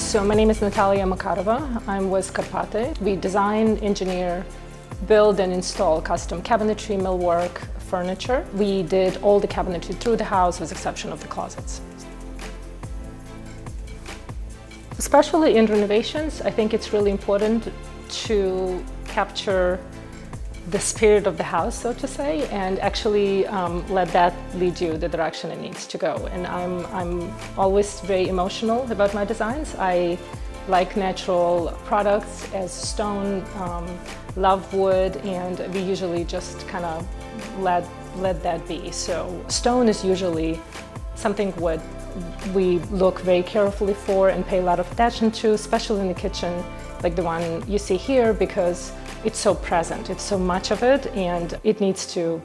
So my name is Natalia Makarova. I'm with Karpaty. We design, engineer, build and install custom cabinetry, millwork, furniture. We did all the cabinetry through the house with the exception of the closets. Especially in renovations, I think it's really important to capture the spirit of the house, so to say, and actually let that lead you the direction it needs to go. And I'm always very emotional about my designs. I like natural products as stone, love wood, and we usually just kind of let that be. So stone is usually something what we look very carefully for and pay a lot of attention to, especially in the kitchen, like the one you see here, because it's so present, it's so much of it, and it needs to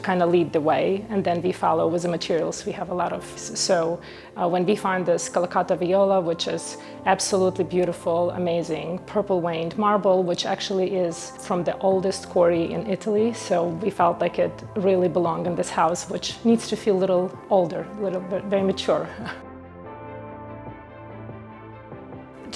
kind of lead the way, and then we follow with the materials we have a lot of. So when we find this Calacatta Viola, which is absolutely beautiful, amazing, purple veined marble, which actually is from the oldest quarry in Italy, so we felt like it really belonged in this house, which needs to feel a little older, a little bit very mature.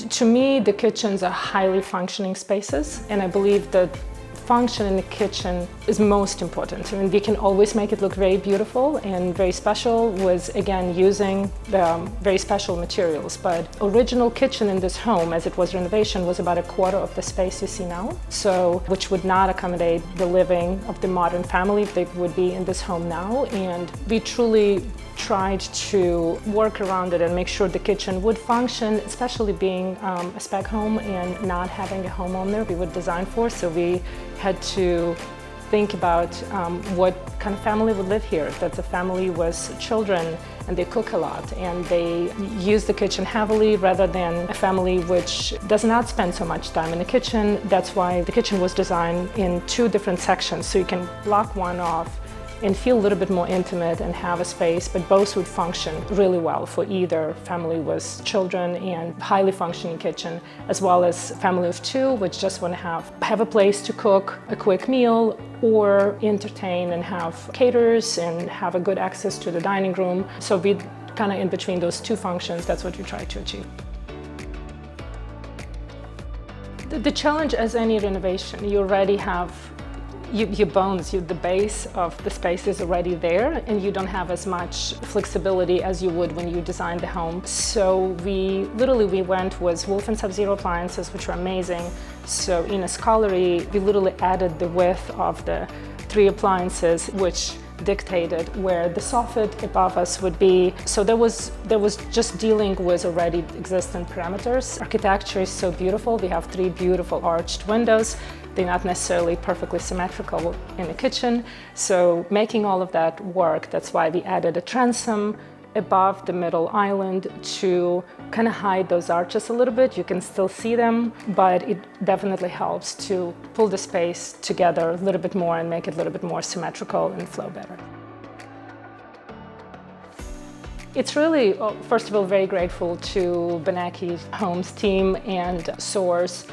To me, the kitchens are highly functioning spaces, and I believe that function in the kitchen is most important. I mean, we can always make it look very beautiful and very special with, again, using the very special materials. But original kitchen in this home, as it was renovation, was about a quarter of the space you see now, so which would not accommodate the living of the modern family that would be in this home now. And we truly tried to work around it and make sure the kitchen would function, especially being a spec home and not having a homeowner we would design for. So we had to think about what kind of family would live here. That's a family with children, and they cook a lot, and they use the kitchen heavily rather than a family which does not spend so much time in the kitchen. That's why the kitchen was designed in two different sections, so you can block one off and feel a little bit more intimate and have a space, but both would function really well for either family with children and highly functioning kitchen, as well as family of two, which just want to have a place to cook a quick meal or entertain and have caterers and have a good access to the dining room. So we kind of in between those two functions, that's what we try to achieve. The challenge as any renovation, you already have your bones, the base of the space is already there, and you don't have as much flexibility as you would when you design the home. So we went with Wolf and Sub-Zero appliances, which are amazing. So in a scullery, we literally added the width of the three appliances, which dictated where the soffit above us would be. So there was just dealing with already existing parameters. Architecture is so beautiful. We have three beautiful arched windows. They're not necessarily perfectly symmetrical in the kitchen. So making all of that work, that's why we added a transom above the middle island to kind of hide those arches a little bit. You can still see them, but it definitely helps to pull the space together a little bit more and make it a little bit more symmetrical and flow better. It's really, first of all, very grateful to Benaki Homes team and Source.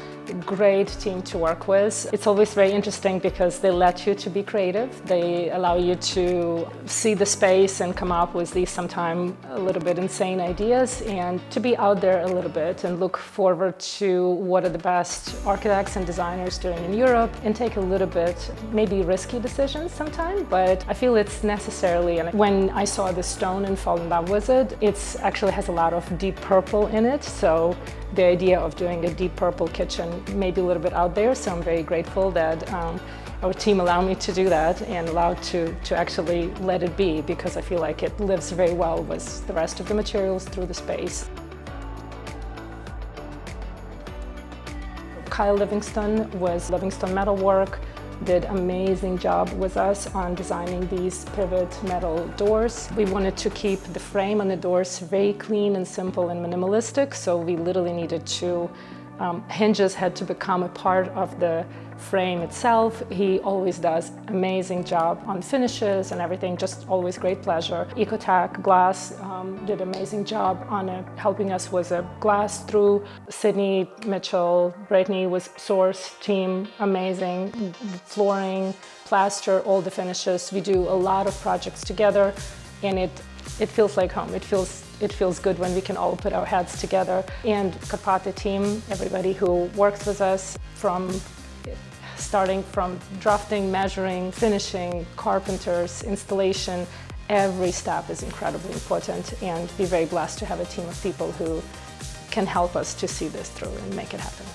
Great team to work with. It's always very interesting because they let you to be creative. They allow you to see the space and come up with these sometimes a little bit insane ideas, and to be out there a little bit and look forward to what are the best architects and designers doing in Europe, and take a little bit maybe risky decisions sometimes, but I feel it's necessarily. And when I saw the stone and fell in love with it, it actually has a lot of deep purple in it. So the idea of doing a deep purple kitchen may be a little bit out there, so I'm very grateful that our team allowed me to do that and allowed to actually let it be, because I feel like it lives very well with the rest of the materials through the space. Kyle Livingston was Livingston Metalwork, did an amazing job with us on designing these pivot metal doors. We wanted to keep the frame on the doors very clean and simple and minimalistic, so we literally needed to hinges had to become a part of the frame itself. He always does amazing job on finishes and everything, just always great pleasure. Ecotech Glass did amazing job on helping us with a glass through. Sydney, Mitchell, Brittany with Source team, amazing. Flooring, plaster, all the finishes. We do a lot of projects together, and it feels like home. It feels it feels good when we can all put our heads together. And Karpaty team, everybody who works with us, starting from drafting, measuring, finishing, carpenters, installation, every step is incredibly important, and we're very blessed to have a team of people who can help us to see this through and make it happen.